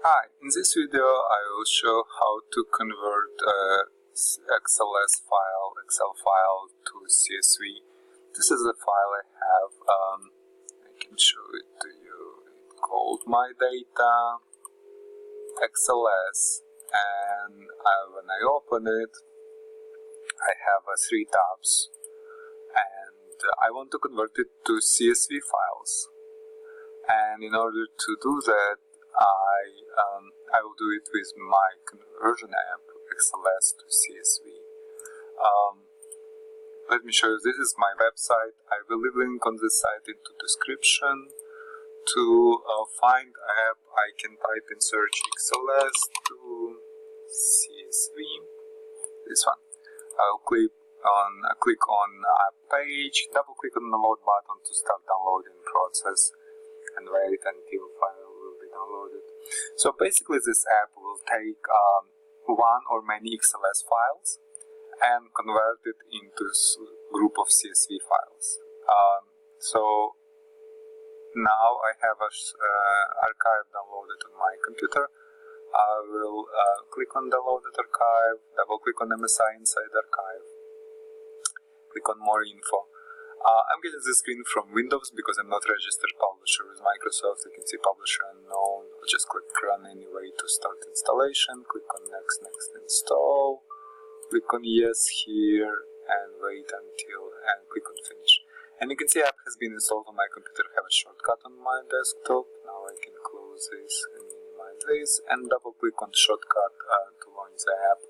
Hi, in this video I will show how to convert a Excel file to CSV. This is the file I have. I can show it to you. It's called My Data XLS, and when I open it, I have 3 tabs, and I want to convert it to CSV files. And in order to do that, I will do it with my conversion app, Xls To CSV. Let me show you, this is my website. I will leave a link on this site into description. To find app, I can type in search Xls To CSV, this one. I'll click on app page, double click on the load button to start downloading process, and wait until file will be downloaded. So basically this app will take one or many XLS files and convert it into a group of CSV files. So now I have an archive downloaded on my computer. I will click on downloaded archive, double click on MSI inside archive, click on more info. I'm getting this screen from Windows because I'm not registered publisher with Microsoft. You can see publisher unknown. I'll just click run anyway to start installation. Click on next install. Click on yes here and wait until and click on finish. And you can see app has been installed on my computer. I have a shortcut on my desktop. Now I can close this and minimize this and double click on shortcut to launch the app.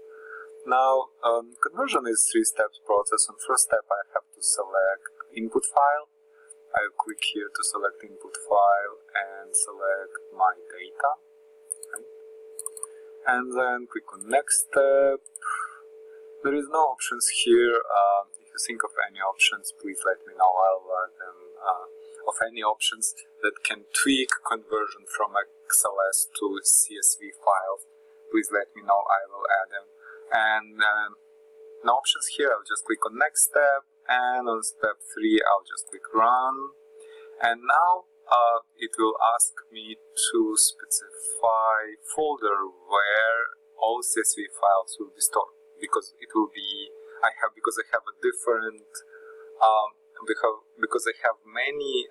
Now conversion is 3 steps process. On first step I have to select input file. I will click here to select input file and select my data, right? And then click on next step. There is no options here. If you think of any options, please let me know. I'll add them. Of any options that can tweak conversion from XLS to CSV files, please let me know. I will add them. And no options here. I'll just click on next step. And on step 3 I'll just click run, and now it will ask me to specify folder where all CSV files will be stored, because it will be because I have a different because I have many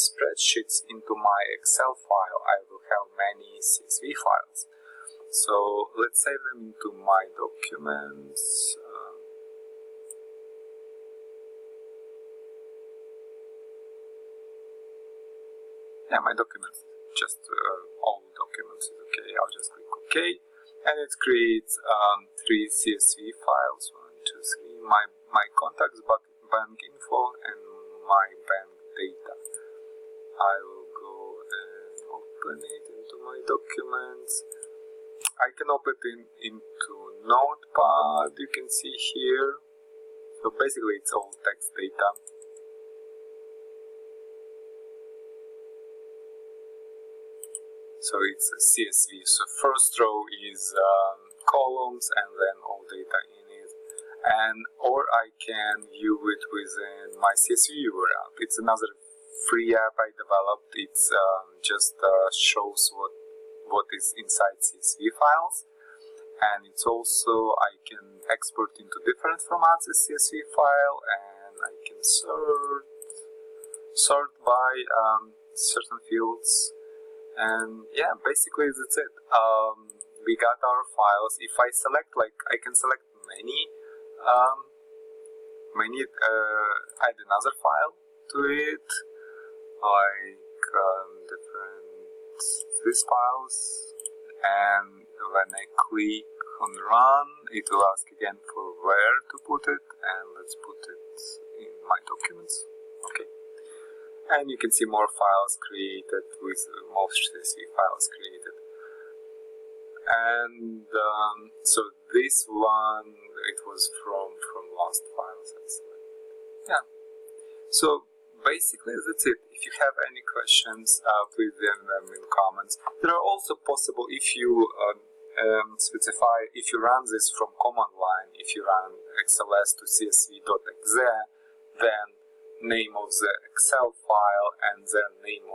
spreadsheets into my Excel file. I will have many CSV files, so let's save them into my documents. Yeah, my documents, just all documents is okay. I'll just click OK, and it creates 3 CSV files. 1, 2, 3. My contacts, bank info, and my bank data. I will go and open it into my documents. I can open it into Notepad. You can see here. So basically, it's all text data. So it's a CSV. So first row is columns and then all data in it. Or I can view it within my CSV viewer app. It's another free app I developed. It's just shows what is inside CSV files. And it's also, I can export into different formats a CSV file, and I can sort by certain fields. And yeah, basically that's it. We got our files. If I select, I can select many, add another file to it, like these files. And when I click on run, it will ask again for where to put it, and let's put it in my documents. Okay. And you can see more files created with most CSV files created. And so this one, it was from last files. Yeah. So basically that's it. If you have any questions, please leave them in comments. There are also possible, if you specify, if you run this from command line, if you run xls to csv.exe, then name of the Excel file and then name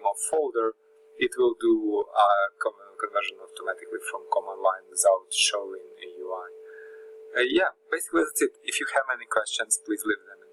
of folder, it will do a conversion automatically from command line without showing a UI. Yeah, basically that's it. If you have any questions, please leave them in